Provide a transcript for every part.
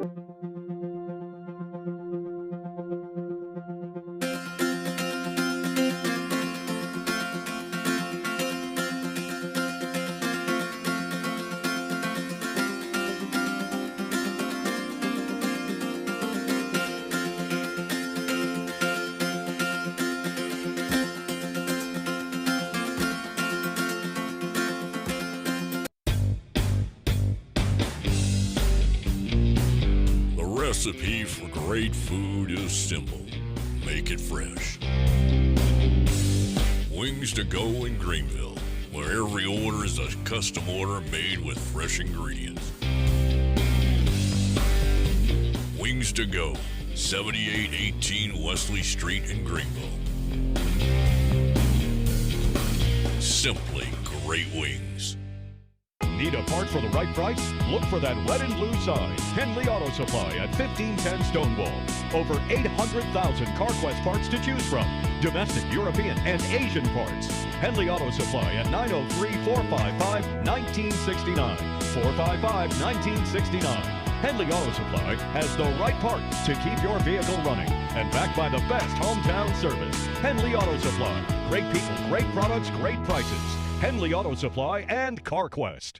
The recipe for great food is simple. Make it fresh. Wings to go in Greenville, where every order is a custom order made with fresh ingredients. Wings to go, 7818 Wesley Street in Greenville. Simply great wings. Need a part for the right price? Look for that red and blue sign. Henley Auto Supply at 1510 Stonewall. Over 800,000 CarQuest parts to choose from. Domestic, European, and Asian parts. Henley Auto Supply at 903-455-1969. 455-1969. Henley Auto Supply has the right part to keep your vehicle running. And backed by the best hometown service. Henley Auto Supply. Great people, great products, great prices. Henley Auto Supply and CarQuest.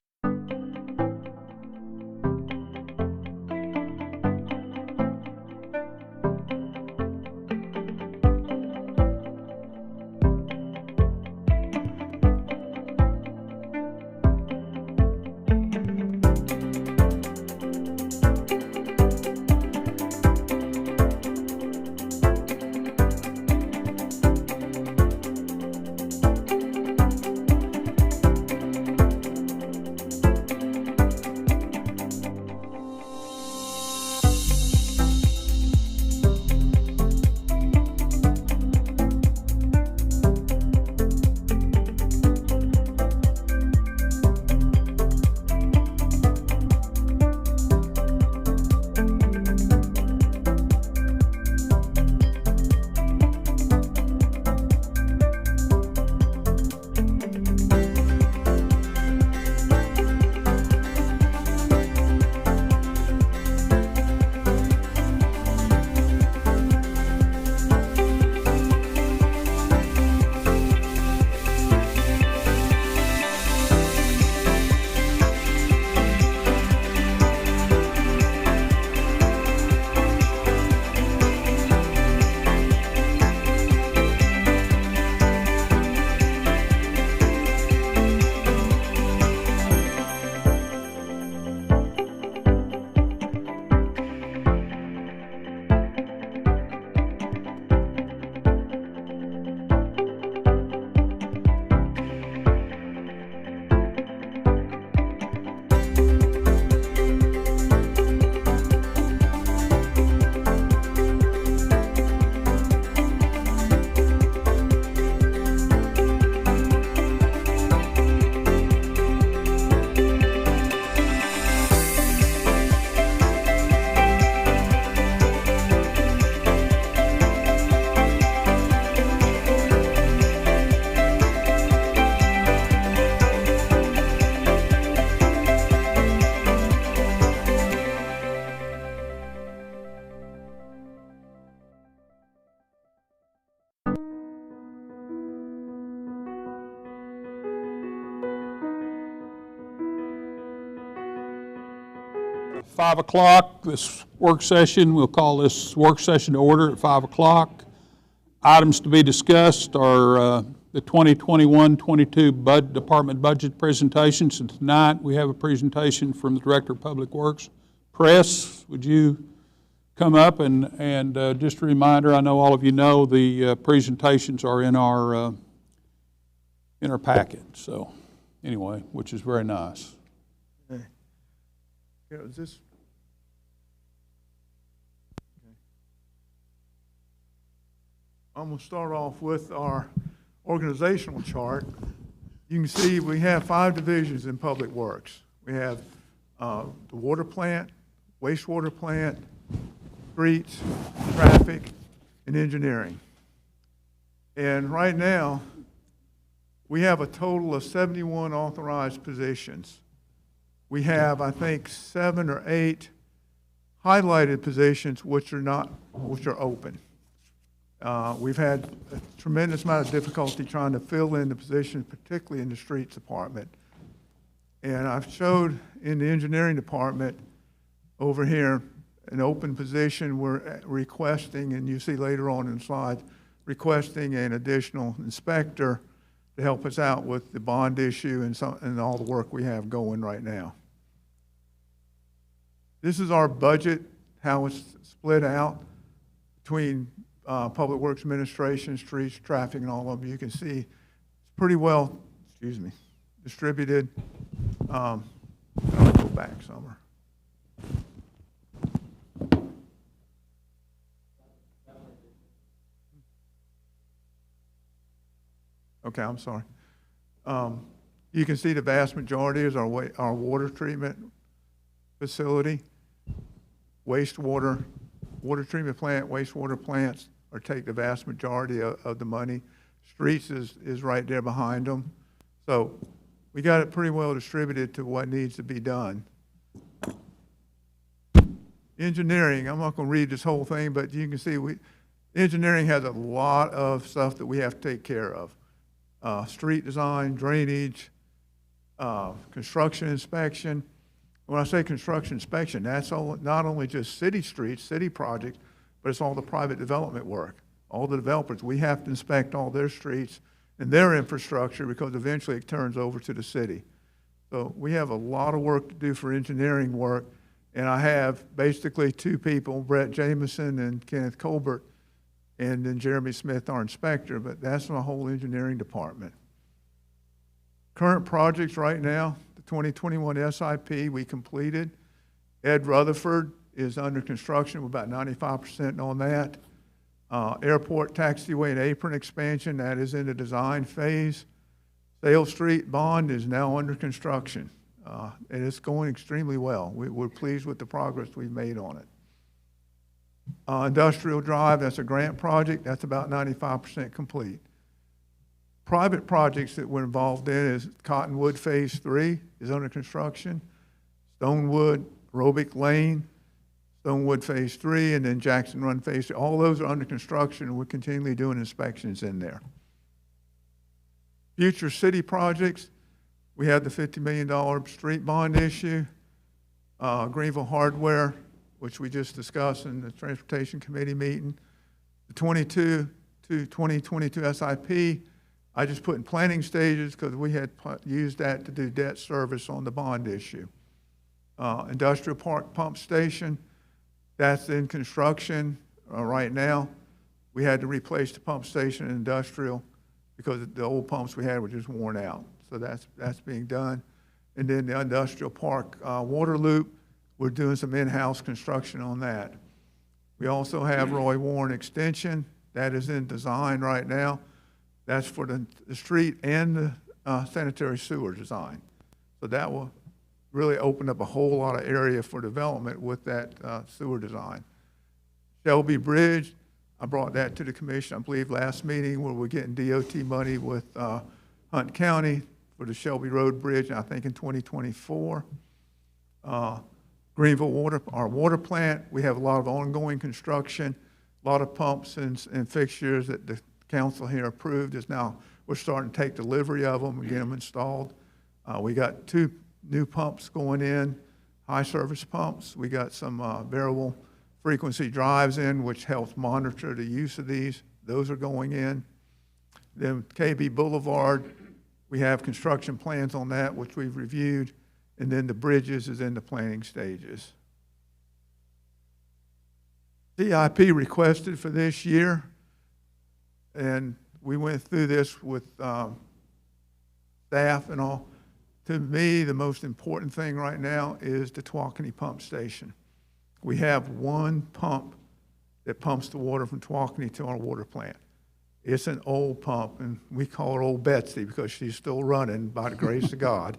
Five o'clock, this work session, we'll call this work session to order at 5 o'clock. Items to be discussed are the 2021-22 department budget presentations. And tonight we have a presentation from the Director of Public Works. Press, would you come up and just a reminder, I know all of you know the presentations are in our packet. So anyway, which is very nice. Okay. Yeah, is this? Okay. I'm going to start off with our organizational chart. You can see we have 5 divisions in Public Works. We have the water plant, wastewater plant, streets, traffic, and engineering. And right now, we have a total of 71 authorized positions. We have, I think, 7 or 8 highlighted positions which are open. We've had a tremendous amount of difficulty trying to fill in the positions, particularly in the streets department. And I've showed in the engineering department over here an open position. We're requesting, and you see later on in the slides, requesting an additional inspector to help us out with the bond issue and all the work we have going right now. This is our budget, how it's split out between Public Works Administration, streets, traffic, and all of them. You can see it's pretty well, distributed. I'll go back somewhere. Okay, I'm sorry. You can see the vast majority is our water treatment facility, water treatment plant, wastewater plants take the vast majority of the money. Streets is right there behind them. So we got it pretty well distributed to what needs to be done. Engineering, I'm not going to read this whole thing, but you can see engineering has a lot of stuff that we have to take care of. Street design, drainage, construction inspection. When I say construction inspection, that's not only just city streets, city projects, but it's all the private development work. All the developers, we have to inspect all their streets and their infrastructure because eventually it turns over to the city. So we have a lot of work to do for engineering work, and I have basically two people, Brett Jameson and Kenneth Colbert, and then Jeremy Smith, our inspector, but that's my whole engineering department. Current projects right now, the 2021 SIP we completed. Ed Rutherford is under construction. We're about 95% on that. Airport taxiway and apron expansion, that is in the design phase. Sale Street bond is now under construction. And it's going extremely well. We're pleased with the progress we've made on it. Industrial Drive, that's a grant project. That's about 95% complete. Private projects that we're involved in is Cottonwood Phase 3 is under construction. Stonewood, Robic Lane, Stonewood Phase 3, and then Jackson Run Phase 3. All those are under construction, and we're continually doing inspections in there. Future city projects, we have the $50 million street bond issue. Greenville Hardware, which we just discussed in the Transportation Committee meeting. The 2022 SIP, I just put in planning stages because we had used that to do debt service on the bond issue. Industrial Park Pump Station, that's in construction right now. We had to replace the pump station in industrial because the old pumps we had were just worn out. So that's being done. And then the industrial park water loop, we're doing some in-house construction on that. We also have Roy Warren Extension. That is in design right now. That's for the street and the sanitary sewer design. So that will really open up a whole lot of area for development with that sewer design. Shelby Bridge, I brought that to the commission, I believe, last meeting where we're getting DOT money with Hunt County for the Shelby Road Bridge, I think in 2024. Greenville Water, our water plant, we have a lot of ongoing construction, a lot of pumps and fixtures that the council here approved. Is now we're starting to take delivery of them and get them installed. We got 2 new pumps going in, high service pumps. We got some variable frequency drives in, which helps monitor the use of these. Those are going in. Then KB Boulevard, we have construction plans on that, which we've reviewed. And then the bridges is in the planning stages. CIP requested for this year, and we went through this with staff and all. To me, the most important thing right now is the Tawakoni Pump Station. We have one pump that pumps the water from Tawakoni to our water plant. It's an old pump, and we call her Old Betsy because she's still running by the grace of God.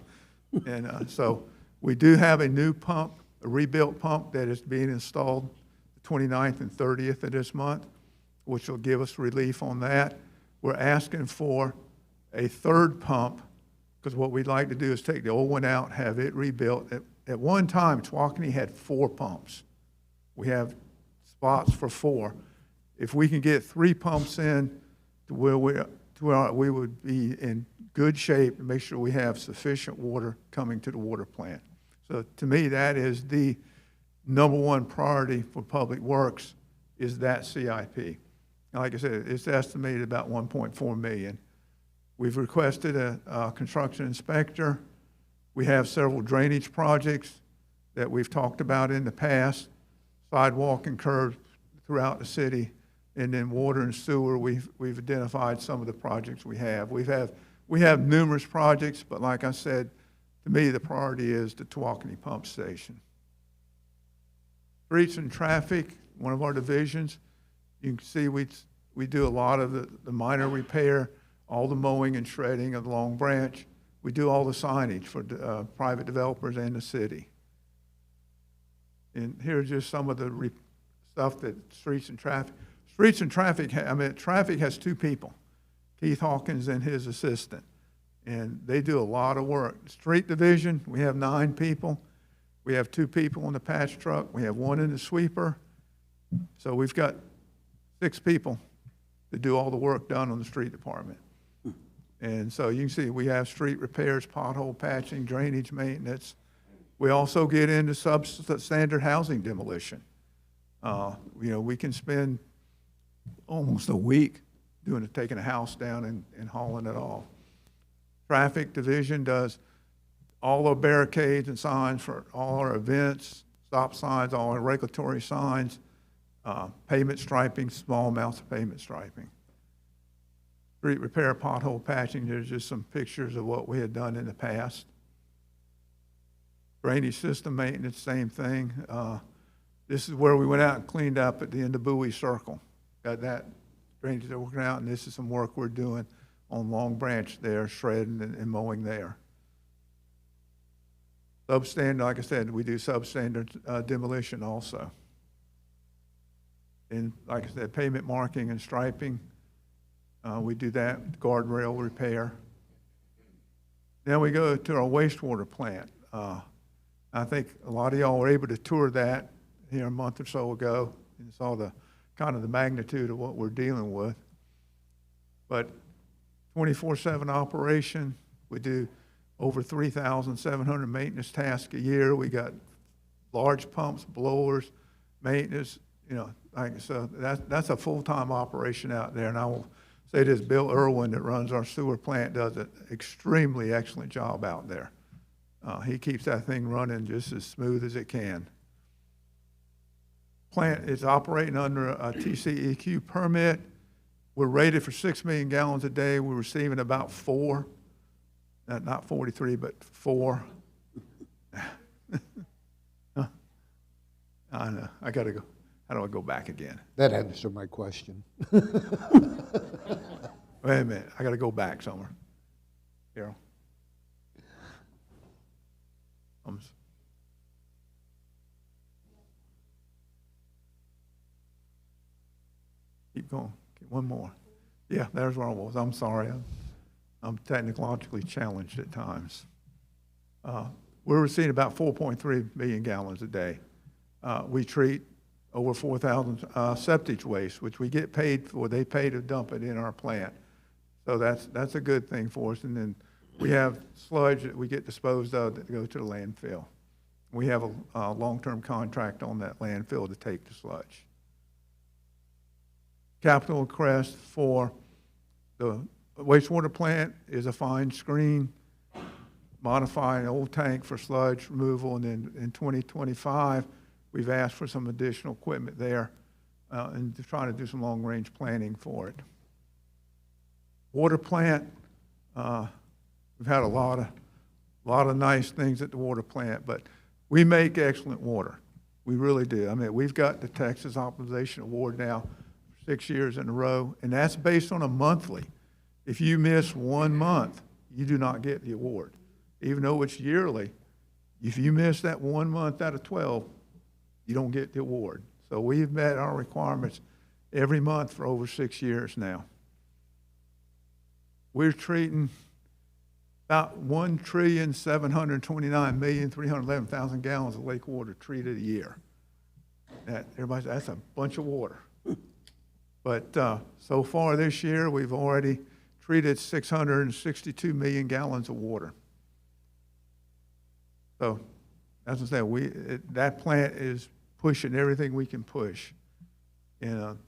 And so we do have a new pump, a rebuilt pump that is being installed the 29th and 30th of this month, which will give us relief on that. We're asking for a third pump because what we'd like to do is take the old one out, have it rebuilt. At one time, Tawakoni had 4 pumps. We have spots for 4. If we can get 3 pumps in to where we would be in good shape to make sure we have sufficient water coming to the water plant. So to me, that is the number one priority for Public Works, is that CIP. Like I said, it's estimated about $1.4 million. We've requested a construction inspector. We have several drainage projects that we've talked about in the past, sidewalk and curbs throughout the city, and then water and sewer. We've identified some of the projects we have. We have numerous projects, but like I said, to me, the priority is the Tawakoni Pump Station. Streets and traffic, one of our divisions. You can see we do a lot of the minor repair, all the mowing and shredding of the Long Branch. We do all the signage for private developers and the city. And here's just some of the stuff that streets and traffic. Streets and traffic, traffic has 2 people, Keith Hawkins and his assistant. And they do a lot of work. Street division, we have 9 people. We have 2 people in the patch truck. We have 1 in the sweeper. So we've got 6 people to do all the work done on the street department. And so you can see we have street repairs, pothole patching, drainage maintenance. We also get into substandard housing demolition. We can spend almost a week taking a house down and hauling it off. Traffic division does all our barricades and signs for all our events, stop signs, all our regulatory signs, pavement striping, small amounts of pavement striping. Street repair, pothole patching, there's just some pictures of what we had done in the past. Drainage system maintenance, same thing. This is where we went out and cleaned up at the end of Bowie Circle. Got that drainage working out, and this is some work we're doing on Long Branch there, shredding and mowing there. Substandard, like I said, we do substandard demolition also. And like I said, pavement marking and striping, we do that, guardrail repair. Then we go to our wastewater plant. I think a lot of y'all were able to tour that here a month or so ago and saw the kind of the magnitude of what we're dealing with. But 24/7 operation, we do over 3,700 maintenance tasks a year. We got large pumps, blowers, maintenance, so that's a full-time operation out there. And I will say this, Bill Irwin that runs our sewer plant does an extremely excellent job out there. He keeps that thing running just as smooth as it can. Plant is operating under a TCEQ permit. We're rated for 6 million gallons a day. We're receiving about 4, not 43, but 4. I know, I gotta go. How do I go back again? That answered my question. Wait a minute, I gotta go back somewhere. Carol. Keep going. One more. Yeah, there's where I was. I'm sorry. I'm technologically challenged at times. We're receiving about 4.3 million gallons a day. We treat over 4,000 septic waste, which we get paid for. They pay to dump it in our plant. So that's a good thing for us. And then we have sludge that we get disposed of that go to the landfill. We have a long-term contract on that landfill to take the sludge. Capital request for the wastewater plant is a fine screen, modify an old tank for sludge removal, and then in 2025, we've asked for some additional equipment there and trying to do some long-range planning for it. Water plant, we've had a lot of nice things at the water plant, but we make excellent water. We really do. I mean, we've got the Texas Optimization Award now 6 years in a row, and that's based on a monthly. If you miss 1 month, you do not get the award. Even though it's yearly, if you miss that 1 month out of 12, you don't get the award. So we've met our requirements every month for over 6 years now. We're treating about 1,729,311,000 gallons of lake water treated a year. That, everybody says, that's a bunch of water. But so far this year, we've already treated 662 million gallons of water. So, as I said, that plant is pushing everything we can push. And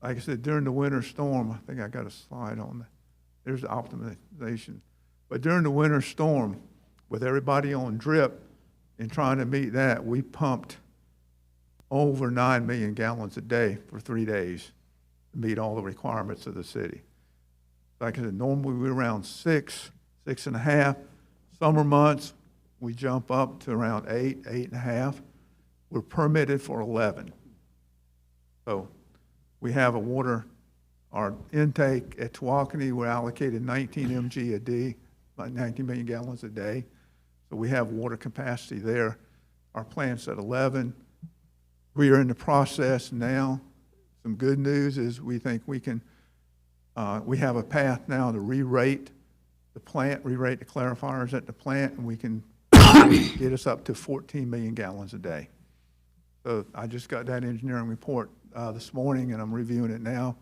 like I said, during the winter storm, I think I got a slide on that. There's the optimization. But during the winter storm, with everybody on drip and trying to meet that, we pumped over 9 million gallons a day for 3 days to meet all the requirements of the city. Like I said, normally we're around 6.5. Summer months, we jump up to around 8.5. We're permitted for 11. So we have our intake at Tawakoni, we're allocated 19 mg a day, about 19 million gallons a day. So we have water capacity there. Our plant's at 11. We are in the process now. Some good news is we think we can, we have a path now to re-rate the plant, re-rate the clarifiers at the plant, and we can get us up to 14 million gallons a day. So I just got that engineering report this morning, and I'm reviewing it now.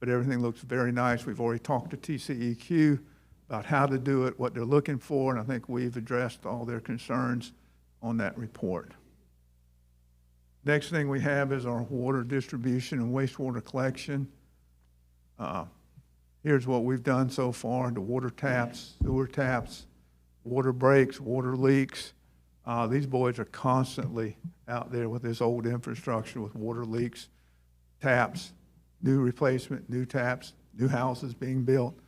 But everything looks very nice. We've already talked to TCEQ about how to do it, what they're looking for, and I think we've addressed all their concerns on that report. Next thing we have is our water distribution and wastewater collection. Here's what we've done so far: the water taps, sewer taps, water breaks, water leaks. These boys are constantly out there with this old infrastructure with water leaks, taps, new replacement, new taps, new houses being built,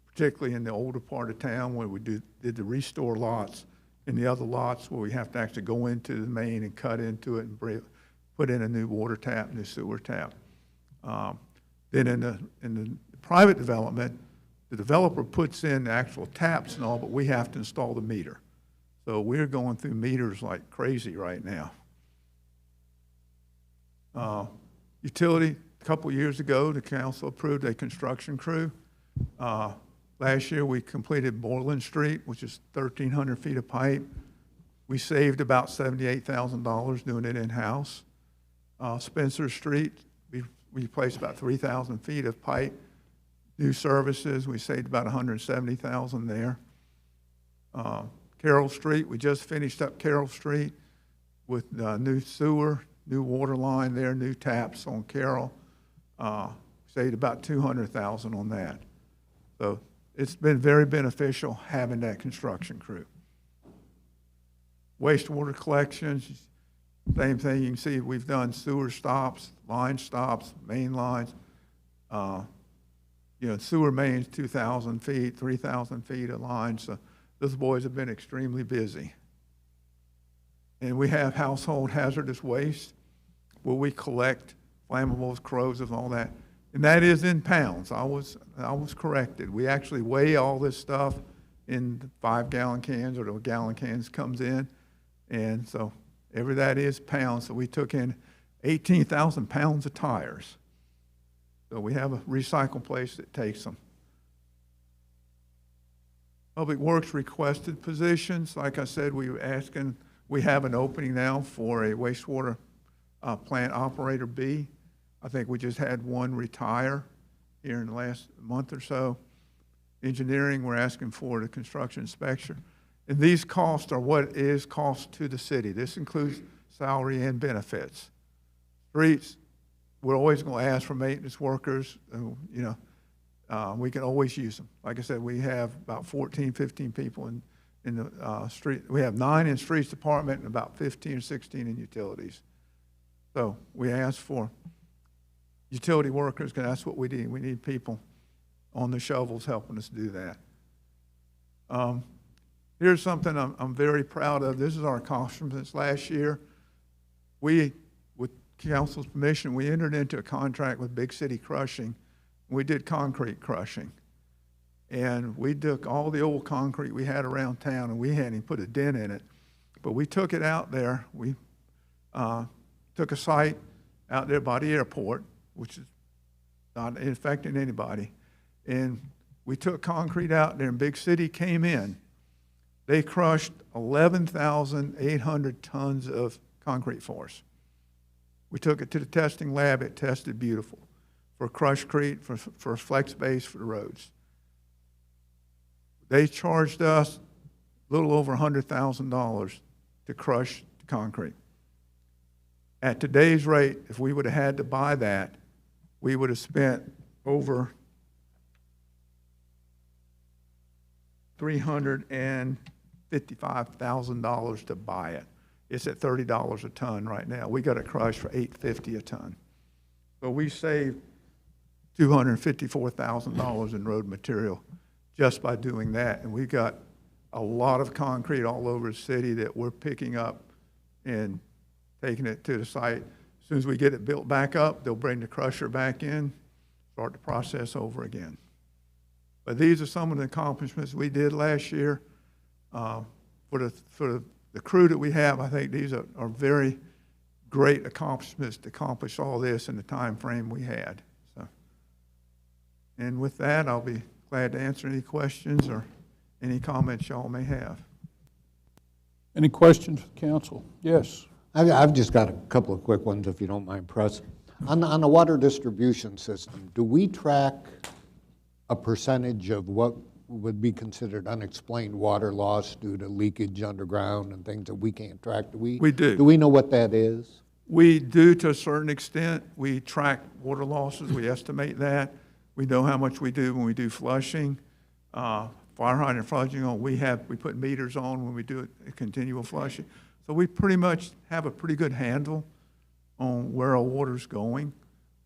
particularly in the older part of town where we did the restore lots. In the other lots where we have to actually go into the main and cut into it and put in a new water tap, new sewer tap. Then in the private development, the developer puts in the actual taps and all, but we have to install the meter. So we're going through meters like crazy right now. Utility, a couple years ago, the council approved a construction crew. Last year, we completed Borland Street, which is 1,300 feet of pipe. We saved about $78,000 doing it in-house. Spencer Street, we replaced about 3,000 feet of pipe. New services, we saved about $170,000 there. Carroll Street, we just finished up Carroll Street with new sewer, new water line there, new taps on Carroll. Saved about $200,000 on that. So it's been very beneficial having that construction crew. Wastewater collections, same thing. You can see we've done sewer stops, line stops, main lines. Sewer mains, 2,000 feet, 3,000 feet of line. So those boys have been extremely busy. And we have household hazardous waste where we collect flammables, corrosives, all that. And that is in pounds. I was corrected. We actually weigh all this stuff in 5-gallon cans, or the gallon cans comes in. And so that is pounds. So we took in 18,000 pounds of tires. So we have a recycle place that takes them. Public Works requested positions. Like I said, we have an opening now for a wastewater plant operator B. I think we just had one retire here in the last month or so. Engineering, we're asking for the construction inspection. And these costs are what is cost to the city. This includes salary and benefits. Streets, we're always going to ask for maintenance workers. We can always use them. Like I said, we have about 14, 15 people in the street. We have 9 in streets department and about 15 or 16 in utilities. So we ask for utility workers, because that's what we need. We need people on the shovels helping us do that. Here's something I'm very proud of. This is our accomplishments last year. We, with council's permission, we entered into a contract with Big City Crushing. We did concrete crushing. And we took all the old concrete we had around town, and we hadn't put a dent in it. But we took it out there. We took a site out there by the airport, which is not infecting anybody. And we took concrete out there, and Big City came in. They crushed 11,800 tons of concrete for us. We took it to the testing lab. It tested beautiful for crushed-crete, for flex base, for the roads. They charged us a little over $100,000 to crush the concrete. At today's rate, if we would have had to buy that, we would have spent over $355,000 to buy it. It's at $30 a ton right now. We got it crushed for $850 a ton. So we saved $254,000 in road material just by doing that. And we've got a lot of concrete all over the city that we're picking up and taking it to the site. As soon as we get it built back up, they'll bring the crusher back in, start the process over again. But these are some of the accomplishments we did last year. For the crew that we have, I think these are very great accomplishments to accomplish all this in the time frame we had. So, and with that, I'll be glad to answer any questions or any comments y'all may have. Any questions for the council? Yes. I've just got a couple of quick ones, if you don't mind, Press. On the water distribution system, do we track a percentage of what would be considered unexplained water loss due to leakage underground and things that we can't track? We do. Do we know what that is? We do to a certain extent. We track water losses. We estimate that. We know how much we do when we do flushing. Fire hydrant flushing, we put meters on when we do it, continual flushing. So we pretty much have a pretty good handle on where our water's going.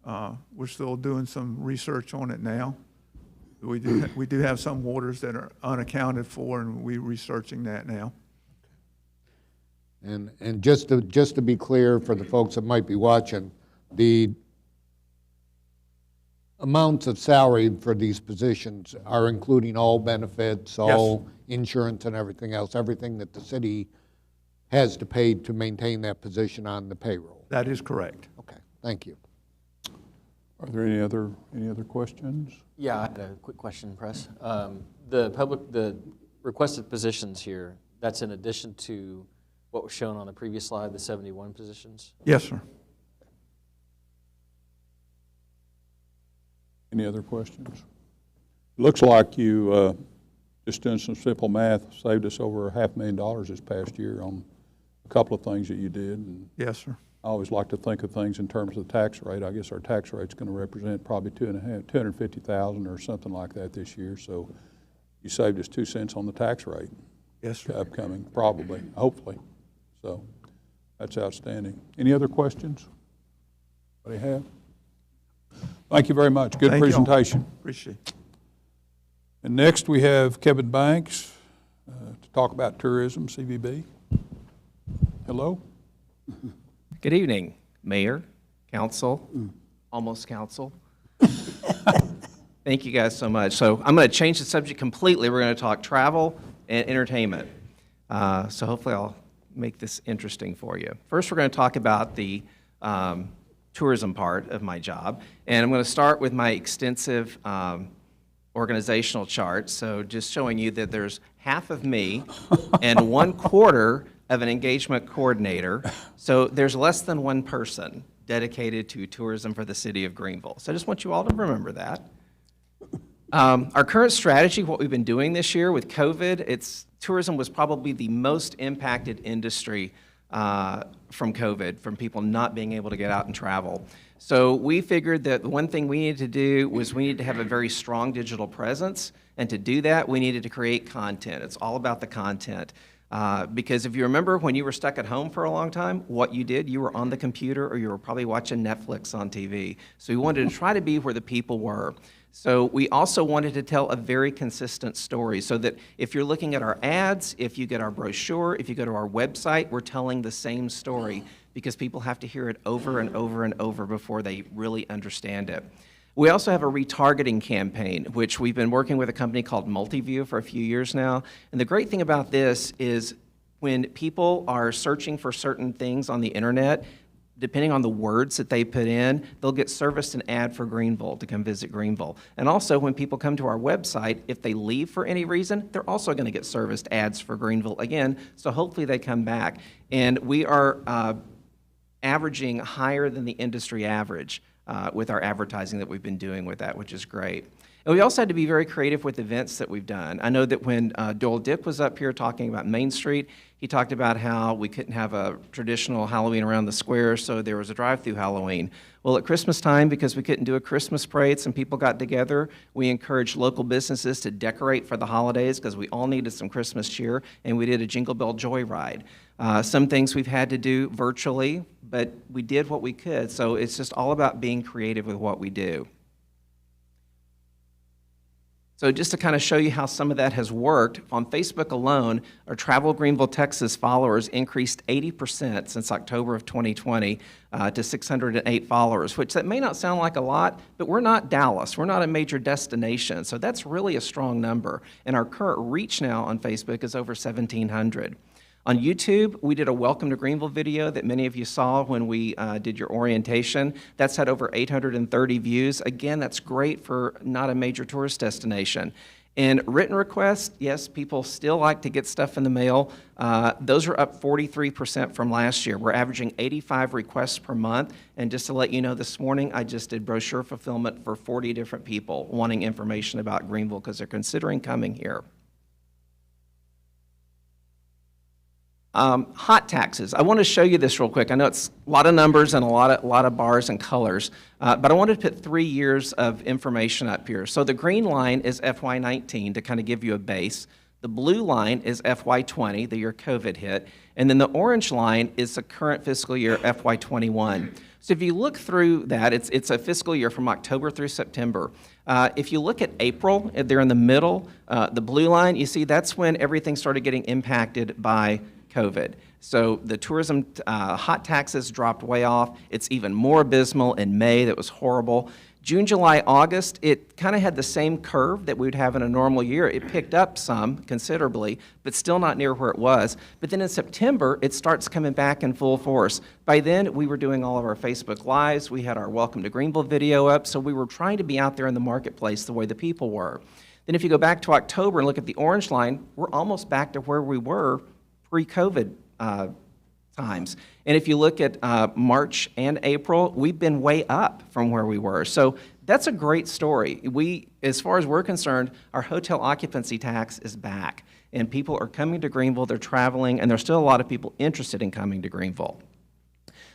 We're still doing some research on it now. We do have some waters that are unaccounted for, and we're researching that now. And just to be clear for the folks that might be watching, the amounts of salary for these positions are including all benefits, all insurance and everything else, everything that the city has to pay to maintain that position on the payroll. That is correct. Okay, thank you. Are there any other questions? Yeah, I had a quick question, Press. The requested positions here, that's in addition to what was shown on the previous slide, the 71 positions? Yes, sir. Any other questions? Looks like you, just doing some simple math, saved us over $500,000 this past year on a couple of things that you did. And yes, sir. I always like to think of things in terms of the tax rate. I guess our tax rate's going to represent probably $250,000 or something like that this year. So you saved us 2 cents on the tax rate. Yes, sir. Upcoming, probably, hopefully. So that's outstanding. Any other questions? Anybody have? Thank you very much. Good presentation. Appreciate it. And next we have Kevin Banks to talk about tourism, CVB. Hello. Good evening, Mayor, Council, almost Council. Thank you guys so much. So I'm going to change the subject completely. We're going to talk travel and entertainment. So hopefully I'll make this interesting for you. First, we're going to talk about the tourism part of my job. And I'm going to start with my extensive organizational chart. So just showing you that there's half of me and 1/4 of an engagement coordinator. So there's less than one person dedicated to tourism for the city of Greenville. So I just want you all to remember that. Our current strategy, what we've been doing this year with COVID, tourism was probably the most impacted industry from COVID, from people not being able to get out and travel. So we figured that the one thing we needed to do was we needed to have a very strong digital presence, and to do that, we needed to create content. It's all about the content. Because if you remember when you were stuck at home for a long time, what you did, you were on the computer or you were probably watching Netflix on TV. So we wanted to try to be where the people were. So we also wanted to tell a very consistent story so that if you're looking at our ads, if you get our brochure, if you go to our website, we're telling the same story because people have to hear it over and over and over before they really understand it. We also have a retargeting campaign, which we've been working with a company called Multiview for a few years now. And the great thing about this is when people are searching for certain things on the internet, depending on the words that they put in, they'll get serviced an ad for Greenville to come visit Greenville. And also when people come to our website, if they leave for any reason, they're also going to get serviced ads for Greenville again. So hopefully they come back. And we are averaging higher than the industry average with our advertising that we've been doing with that, which is great. And we also had to be very creative with events that we've done. I know that when Doyle Dick was up here talking about Main Street, he talked about how we couldn't have a traditional Halloween around the square, so there was a drive-through Halloween. Well, at Christmas time, because we couldn't do a Christmas parade, some people got together. We encouraged local businesses to decorate for the holidays because we all needed some Christmas cheer, and we did a Jingle Bell Joyride. Some things we've had to do virtually, but we did what we could, so it's just all about being creative with what we do. So just to kind of show you how some of that has worked, on Facebook alone, our Travel Greenville, Texas followers increased 80% since October of 2020 to 608 followers, which that may not sound like a lot, but we're not Dallas. We're not a major destination, so that's really a strong number. And our current reach now on Facebook is over 1,700. On YouTube, we did a Welcome to Greenville video that many of you saw when we did your orientation. That's had over 830 views. Again, that's great for not a major tourist destination. And written requests, yes, people still like to get stuff in the mail. Those are up 43% from last year. We're averaging 85 requests per month. And just to let you know, this morning I just did brochure fulfillment for 40 different people wanting information about Greenville because they're considering coming here. Hot taxes. I want to show you this real quick. I know it's a lot of numbers and a lot of bars and colors, but I wanted to put 3 years of information up here. So the green line is FY19 to kind of give you a base. The blue line is FY20, the year COVID hit, and then the orange line is the current fiscal year, FY21. So if you look through that, it's a fiscal year from October through September. If you look at April, they're in the middle, the blue line, you see that's when everything started getting impacted by COVID. So the tourism hot taxes dropped way off. It's even more abysmal in May. That was horrible. June, July, August, it kind of had the same curve that we would have in a normal year. It picked up some considerably, but still not near where it was. But then in September, it starts coming back in full force. By then, we were doing all of our Facebook Lives. We had our Welcome to Greenville video up, so we were trying to be out there in the marketplace the way the people were. Then if you go back to October and look at the orange line, we're almost back to where we were pre-COVID times. And if you look at March and April, we've been way up from where we were. So that's a great story. As far as we're concerned, our hotel occupancy tax is back. And people are coming to Greenville, they're traveling, and there's still a lot of people interested in coming to Greenville.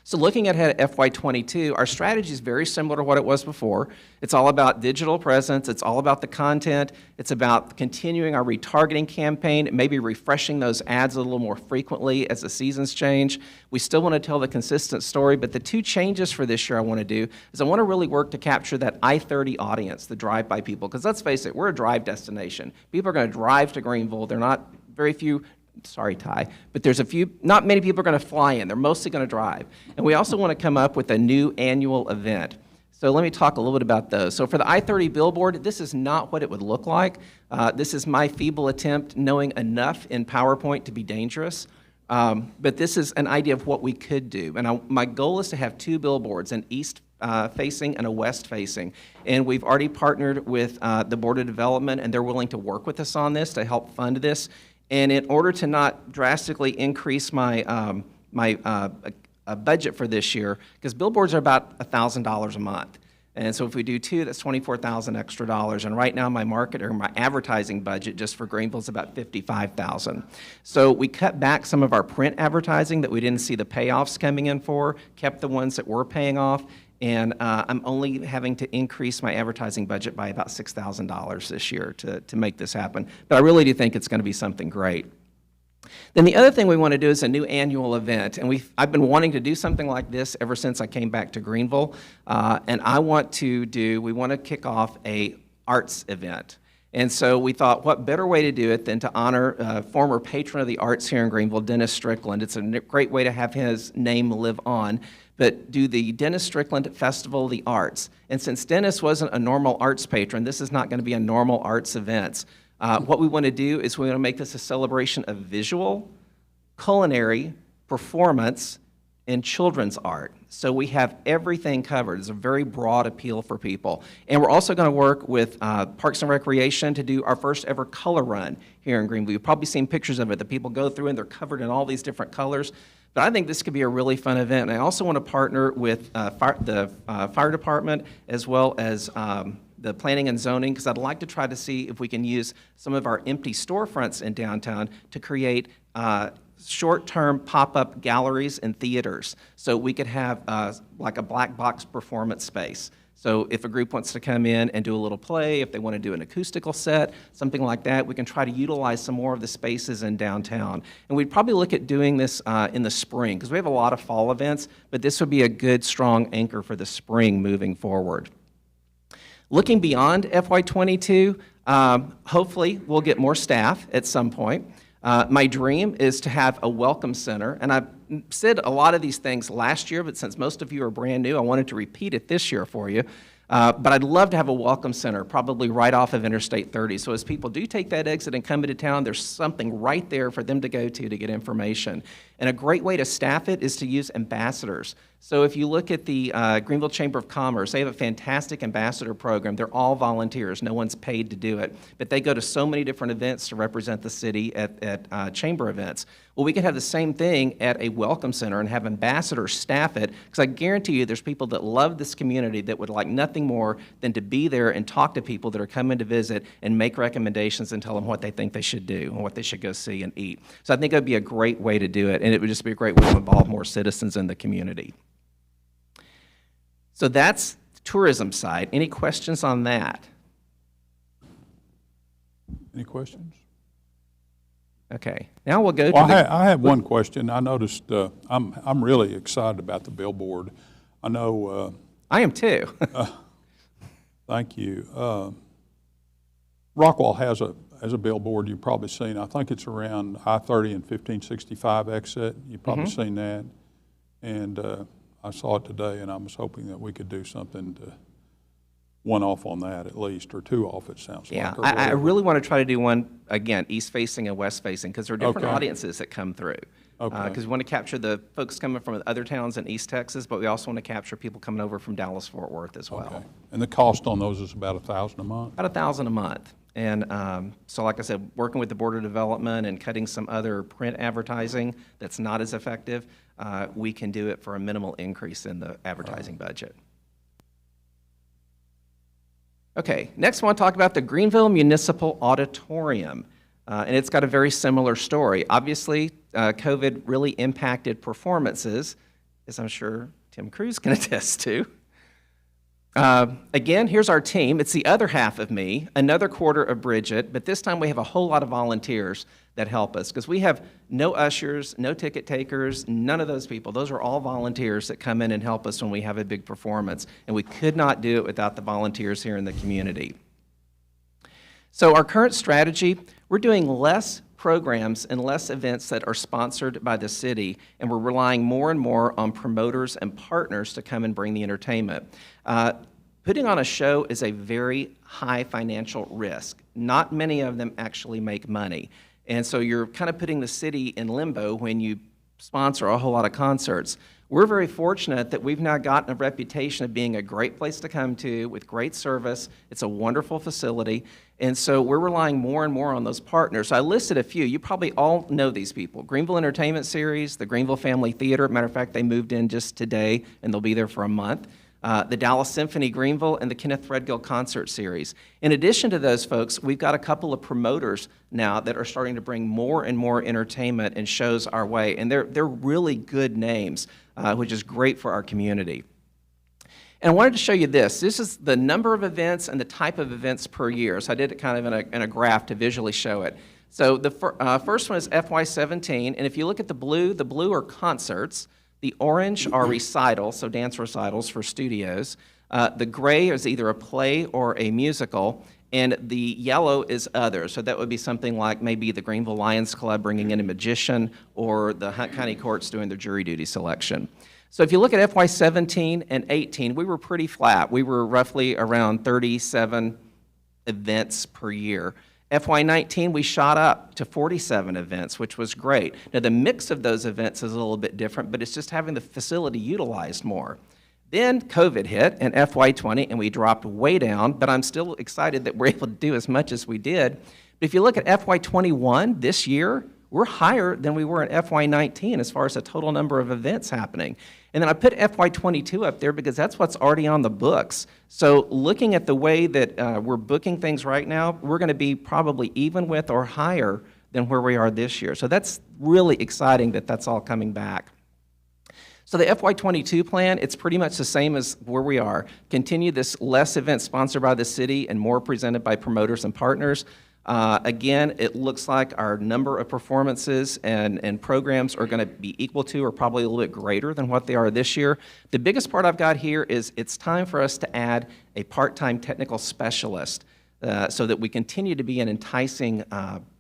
So looking ahead at FY22, our strategy is very similar to what it was before. It's all about digital presence. It's all about the content. It's about continuing our retargeting campaign, maybe refreshing those ads a little more frequently as the seasons change. We still want to tell the consistent story, but the two changes for this year I want to do is I want to really work to capture that I-30 audience, the drive-by people, because let's face it, we're a drive destination. People are going to drive to Greenville. They're not very few. Sorry, Ty, but there's not many people are going to fly in. They're mostly going to drive. And we also want to come up with a new annual event. So let me talk a little bit about those. So for the I-30 billboard, this is not what it would look like. This is my feeble attempt, knowing enough in PowerPoint to be dangerous. But this is an idea of what we could do. And my goal is to have 2 billboards, an east facing and a west facing. And we've already partnered with the Board of Development, and they're willing to work with us on this to help fund this. And in order to not drastically increase my budget for this year, because billboards are about $1,000 a month. And so if we do 2, that's $24,000 extra dollars. And right now my advertising budget just for Greenville is about $55,000. So we cut back some of our print advertising that we didn't see the payoffs coming in for, kept the ones that were paying off. And I'm only having to increase my advertising budget by about $6,000 this year to make this happen. But I really do think it's going to be something great. Then the other thing we want to do is a new annual event. And I've been wanting to do something like this ever since I came back to Greenville. And we want to kick off a arts event. And so we thought, what better way to do it than to honor a former patron of the arts here in Greenville, Dennis Strickland. It's a great way to have his name live on. But do the Dennis Strickland Festival of the Arts. And since Dennis wasn't a normal arts patron, this is not going to be a normal arts event. What we want to do is we want to make this a celebration of visual, culinary, performance, and children's art. So we have everything covered. It's a very broad appeal for people. And we're also going to work with Parks and Recreation to do our first ever color run here in Greenville. You've probably seen pictures of it. The people go through and they're covered in all these different colors. But I think this could be a really fun event. And I also want to partner with the fire department as well as the planning and zoning, because I'd like to try to see if we can use some of our empty storefronts in downtown to create short-term pop-up galleries and theaters. So we could have like a black box performance space. So if a group wants to come in and do a little play, if they want to do an acoustical set, something like that, we can try to utilize some more of the spaces in downtown. And we'd probably look at doing this in the spring, because we have a lot of fall events, but this would be a good, strong anchor for the spring moving forward. Looking beyond FY22, hopefully we'll get more staff at some point. My dream is to have a welcome center, and I said a lot of these things last year, but since most of you are brand new, I wanted to repeat it this year for you. But I'd love to have a welcome center, probably right off of Interstate 30. So as people do take that exit and come into town, there's something right there for them to go to get information. And a great way to staff it is to use ambassadors. So if you look at the Greenville Chamber of Commerce, they have a fantastic ambassador program. They're all volunteers. No one's paid to do it. But they go to so many different events to represent the city at chamber events. Well, we could have the same thing at a welcome center and have ambassadors staff it, because I guarantee you there's people that love this community that would like nothing more than to be there and talk to people that are coming to visit and make recommendations and tell them what they think they should do and what they should go see and eat. So I think it would be a great way to do it, and it would just be a great way to involve more citizens in the community. So that's the tourism side. Any questions on that? Any questions? Okay, now we'll go to Well, I have one question. I noticed, I'm really excited about the billboard. I know. I am too. Thank you. Rockwall has a billboard you've probably seen. I think it's around I-30 and 1565 exit. You've probably seen that. And I saw it today, and I was hoping that we could do something to one off on that at least, or two off, it sounds like. Yeah, I really want to try to do one, again, east-facing and west-facing, because there are different audiences that come through. Because we want to capture the folks coming from other towns in East Texas, but we also want to capture people coming over from Dallas-Fort Worth as well. Okay. And the cost on those is about $1,000 a month? About $1,000 a month. And so like I said, working with the Board of Development and cutting some other print advertising that's not as effective, we can do it for a minimal increase in the advertising budget. Okay, next I want to talk about the Greenville Municipal Auditorium. And it's got a very similar story. Obviously, COVID really impacted performances, as I'm sure Tim Cruz can attest to. Again, here's our team. It's the other half of me, another quarter of Bridget, but this time we have a whole lot of volunteers that help us, because we have no ushers, no ticket takers, none of those people. Those are all volunteers that come in and help us when we have a big performance, and we could not do it without the volunteers here in the community. So our current strategy, we're doing less programs and less events that are sponsored by the city, and we're relying more and more on promoters and partners to come and bring the entertainment. Putting on a show is a very high financial risk. Not many of them actually make money. And so you're kind of putting the city in limbo when you sponsor a whole lot of concerts. We're very fortunate that we've now gotten a reputation of being a great place to come to with great service. It's a wonderful facility. And so we're relying more and more on those partners. So I listed a few. You probably all know these people. Greenville Entertainment Series, the Greenville Family Theater. Matter of fact, they moved in just today, and they'll be there for a month. The Dallas Symphony Greenville, and the Kenneth Threadgill Concert Series. In addition to those folks, we've got a couple of promoters now that are starting to bring more and more entertainment and shows our way, and they're really good names, which is great for our community. And I wanted to show you this. This is the number of events and the type of events per year. So I did it kind of in a graph to visually show it. So the first one is FY17, and if you look at the blue are concerts. The orange are recitals, so dance recitals for studios. The gray is either a play or a musical, and the yellow is other. So that would be something like maybe the Greenville Lions Club bringing in a magician, or the Hunt County Courts doing their jury duty selection. So if you look at FY17 and 18, we were pretty flat. We were roughly around 37 events per year. FY19, we shot up to 47 events, which was great. Now, the mix of those events is a little bit different, but it's just having the facility utilized more. Then COVID hit in FY20, and we dropped way down, but I'm still excited that we're able to do as much as we did. But if you look at FY21, this year, we're higher than we were in FY19 as far as the total number of events happening. And then I put FY22 up there because that's what's already on the books. So looking at the way that we're booking things right now, we're going to be probably even with or higher than where we are this year. So that's really exciting that that's all coming back. So the FY22 plan, it's pretty much the same as where we are. Continue this less events sponsored by the city and more presented by promoters and partners. Again, it looks like our number of performances and programs are going to be equal to or probably a little bit greater than what they are this year. The biggest part I've got here is it's time for us to add a part-time technical specialist so that we continue to be an enticing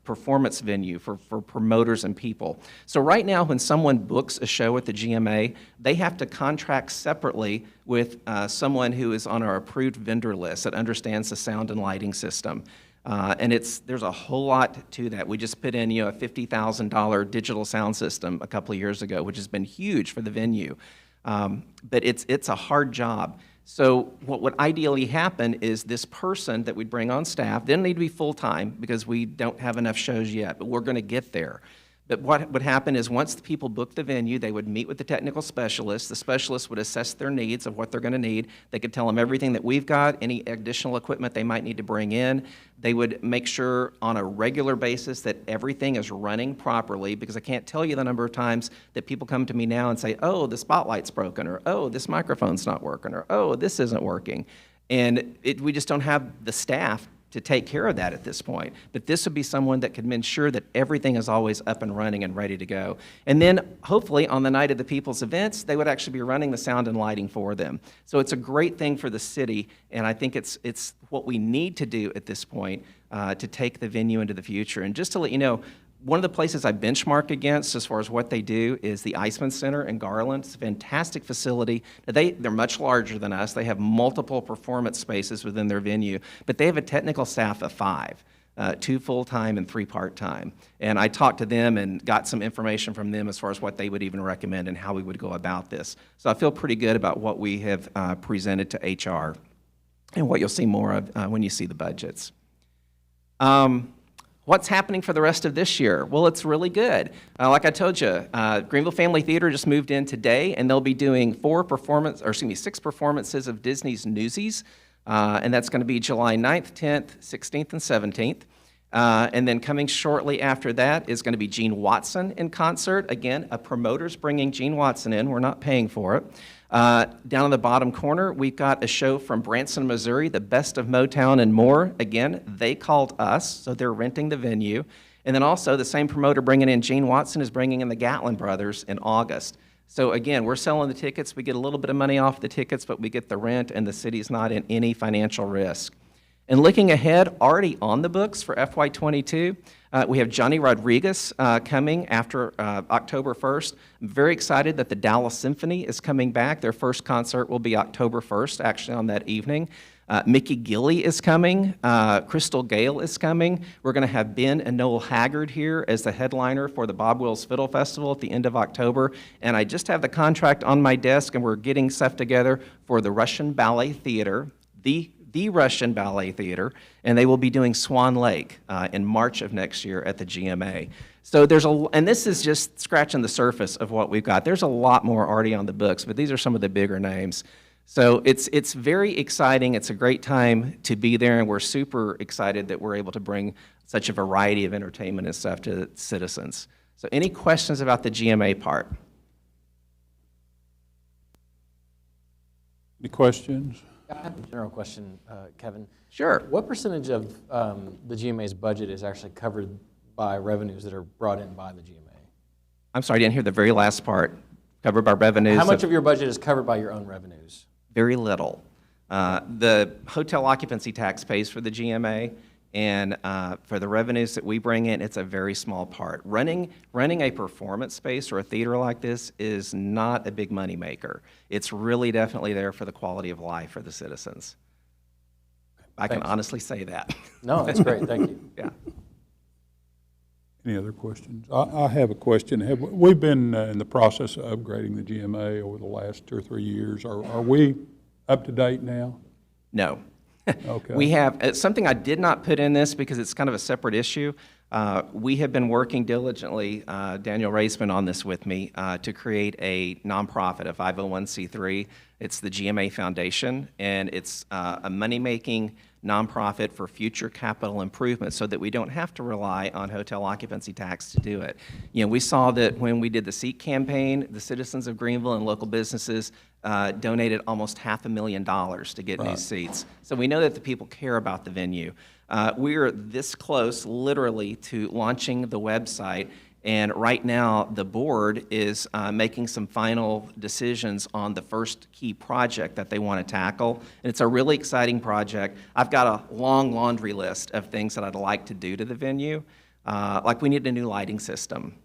performance venue for promoters and people. So right now, when someone books a show at the GMA, they have to contract separately with someone who is on our approved vendor list that understands the sound and lighting system. And there's a whole lot to that. We just put in a $50,000 digital sound system a couple of years ago, which has been huge for the venue. But it's a hard job. So what would ideally happen is this person that we'd bring on staff didn't need to be full-time because we don't have enough shows yet, but we're going to get there. But what would happen is once the people book the venue, they would meet with the technical specialist. The specialist would assess their needs of what they're going to need. They could tell them everything that we've got, any additional equipment they might need to bring in. They would make sure on a regular basis that everything is running properly, because I can't tell you the number of times that people come to me now and say, oh, the spotlight's broken, or oh, this microphone's not working, or oh, this isn't working. And we just don't have the staff to take care of that at this point. But this would be someone that could ensure that everything is always up and running and ready to go. And then hopefully on the night of the people's events, they would actually be running the sound and lighting for them. So it's a great thing for the city, and I think it's what we need to do at this point to take the venue into the future. And just to let you know, one of the places I benchmark against as far as what they do is the Iceman Center in Garland. It's a fantastic facility. They're much larger than us. They have multiple performance spaces within their venue, but they have a technical staff of 5, 2 full-time and 3 part-time. And I talked to them and got some information from them as far as what they would even recommend and how we would go about this. So I feel pretty good about what we have presented to HR and what you'll see more of when you see the budgets. What's happening for the rest of this year? Well, it's really good. Like I told you, Greenville Family Theater just moved in today, and they'll be doing 6 performances of Disney's Newsies, and that's going to be July 9th, 10th, 16th, and 17th. And then coming shortly after that is going to be Gene Watson in concert. Again, a promoter's bringing Gene Watson in. We're not paying for it. Down in the bottom corner, we've got a show from Branson, Missouri, the Best of Motown and More. Again, they called us, so they're renting the venue. And then also the same promoter bringing in Gene Watson is bringing in the Gatlin Brothers in August. So again, we're selling the tickets. We get a little bit of money off the tickets, but we get the rent, and the city's not in any financial risk. And looking ahead, already on the books for FY22, we have Johnny Rodriguez coming after October 1st. I'm very excited that the Dallas Symphony is coming back. Their first concert will be October 1st, actually on that evening. Mickey Gilley is coming. Crystal Gale is coming. We're going to have Ben and Noel Haggard here as the headliner for the Bob Wills Fiddle Festival at the end of October. And I just have the contract on my desk, and we're getting stuff together for the Russian Ballet Theater, the Russian Ballet Theater, and they will be doing Swan Lake in March of next year at the GMA. So and this is just scratching the surface of what we've got. There's a lot more already on the books, but these are some of the bigger names. So it's very exciting. It's a great time to be there, and we're super excited that we're able to bring such a variety of entertainment and stuff to citizens. So any questions about the GMA part? Any questions? I have a general question, Kevin. Sure. What percentage of the GMA's budget is actually covered by revenues that are brought in by the GMA? I'm sorry, I didn't hear the very last part. Covered by revenues. How much of your budget is covered by your own revenues? Very little. The hotel occupancy tax pays for the GMA, and for the revenues that we bring in, it's a very small part. Running a performance space or a theater like this is not a big money maker. It's really definitely there for the quality of life for the citizens. I can honestly say that. No, that's great. Thank you. Yeah. Any other questions? I have a question. We've been in the process of upgrading the GMA over the last 2 or 3 years. Are we up to date now? No. Okay. We have, something I did not put in this because it's kind of a separate issue. We have been working diligently, Daniel Ray's been on this with me, to create a nonprofit, a 501c3. It's the GMA Foundation, and it's a money-making nonprofit for future capital improvements so that we don't have to rely on hotel occupancy tax to do it. You know, we saw that when we did the SEEK campaign, the citizens of Greenville and local businesses donated almost $500,000 to get new seats. So we know that the people care about the venue. We are this close, literally, to launching the website, and right now the board is making some final decisions on the first key project that they want to tackle. And it's a really exciting project. I've got a long laundry list of things that I'd like to do to the venue. Like we need a new lighting system.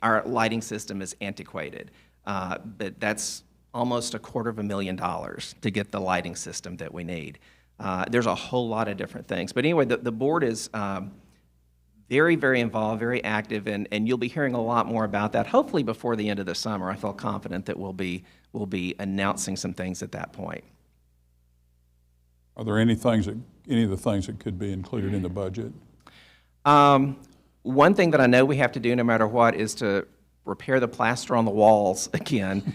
Our lighting system is antiquated, but that's almost $250,000 to get the lighting system that we need. There's a whole lot of different things. But anyway, the board is very, very involved, very active, and you'll be hearing a lot more about that, hopefully before the end of the summer. I feel confident that we'll be announcing some things at that point. Are there any of the things that could be included in the budget? One thing that I know we have to do no matter what is to repair the plaster on the walls again.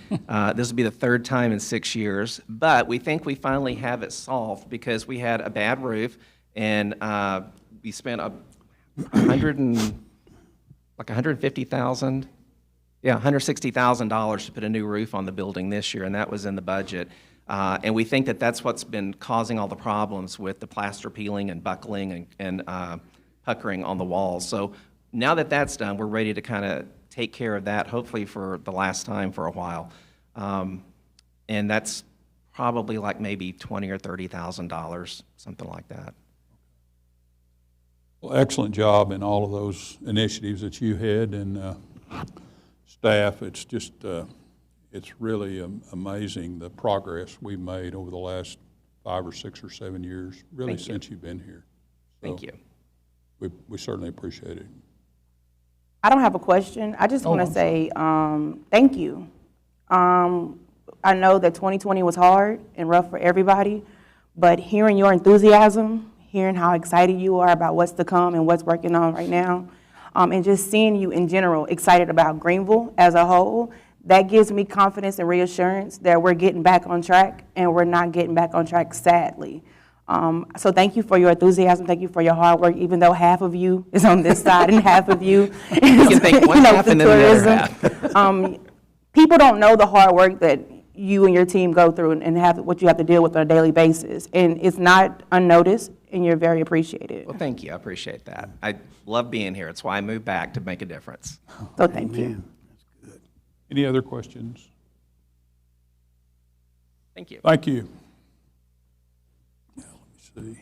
This will be the third time in 6 years, but we think we finally have it solved because we had a bad roof, and we spent $160,000 to put a new roof on the building this year, and that was in the budget. And we think that that's what's been causing all the problems with the plaster peeling and buckling and puckering on the walls. So now that that's done, we're ready to kind of take care of that, hopefully for the last time for a while. And that's probably like maybe $20,000 or $30,000, something like that. Well, excellent job in all of those initiatives that you had and staff. It's just, it's really amazing the progress we've made over the last 5 or 6 or 7 years, really since you've been here. So Thank you. We certainly appreciate it. I don't have a question. I just want to say thank you. I know that 2020 was hard and rough for everybody, but hearing your enthusiasm, hearing how excited you are about what's to come and what's working on right now, and just seeing you in general excited about Greenville as a whole, that gives me confidence and reassurance that we're getting back on track, and we're not getting back on track, sadly. So thank you for your enthusiasm. Thank you for your hard work, even though half of you is on this side and half of you is You can think one half and then the other half. People don't know the hard work that you and your team go through and have what you have to deal with on a daily basis. And it's not unnoticed, and you're very appreciated. Well, thank you. I appreciate that. I love being here. It's why I moved back to make a difference. So thank you. Any other questions? Thank you. Thank you. Now, let me see.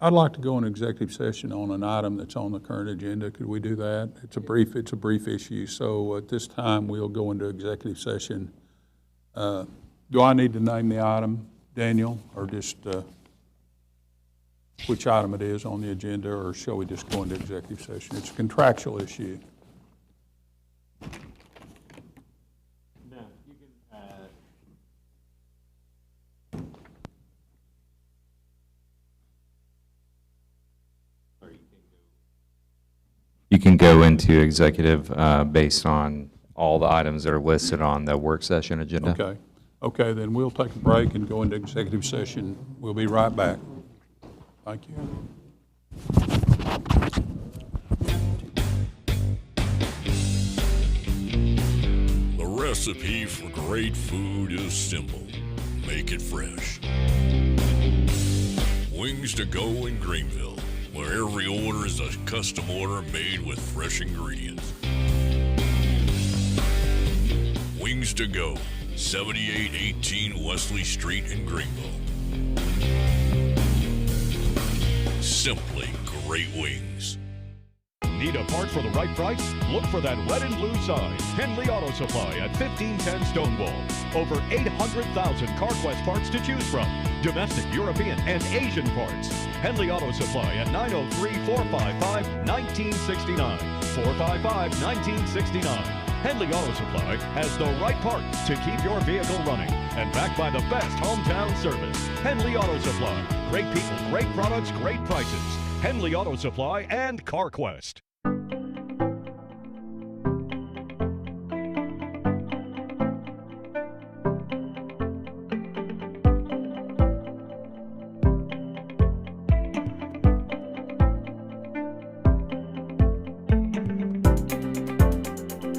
I'd like to go in executive session on an item that's on the current agenda. Could we do that? It's a brief issue. So at this time, we'll go into executive session. Do I need to name the item, Daniel, or just which item it is on the agenda, or shall we just go into executive session? It's a contractual issue. No, you can. You can go into executive based on all the items that are listed on the work session agenda. Okay. Okay, then we'll take a break and go into executive session. We'll be right back. Thank you. The recipe for great food is simple. Make it fresh. Wings to go in Greenville, where every order is a custom order made with fresh ingredients. Wings to go, 7818 Wesley Street in Greenville. Simply great wings. Need a part for the right price? Look for that red and blue sign. Henley Auto Supply at 1510 Stonewall. Over 800,000 CarQuest parts to choose from. Domestic, European, and Asian parts. Henley Auto Supply at 903-455-1969. 455-1969. Henley Auto Supply has the right part to keep your vehicle running, and backed by the best hometown service. Henley Auto Supply. Great people, great products, great prices. Henley Auto Supply and CarQuest.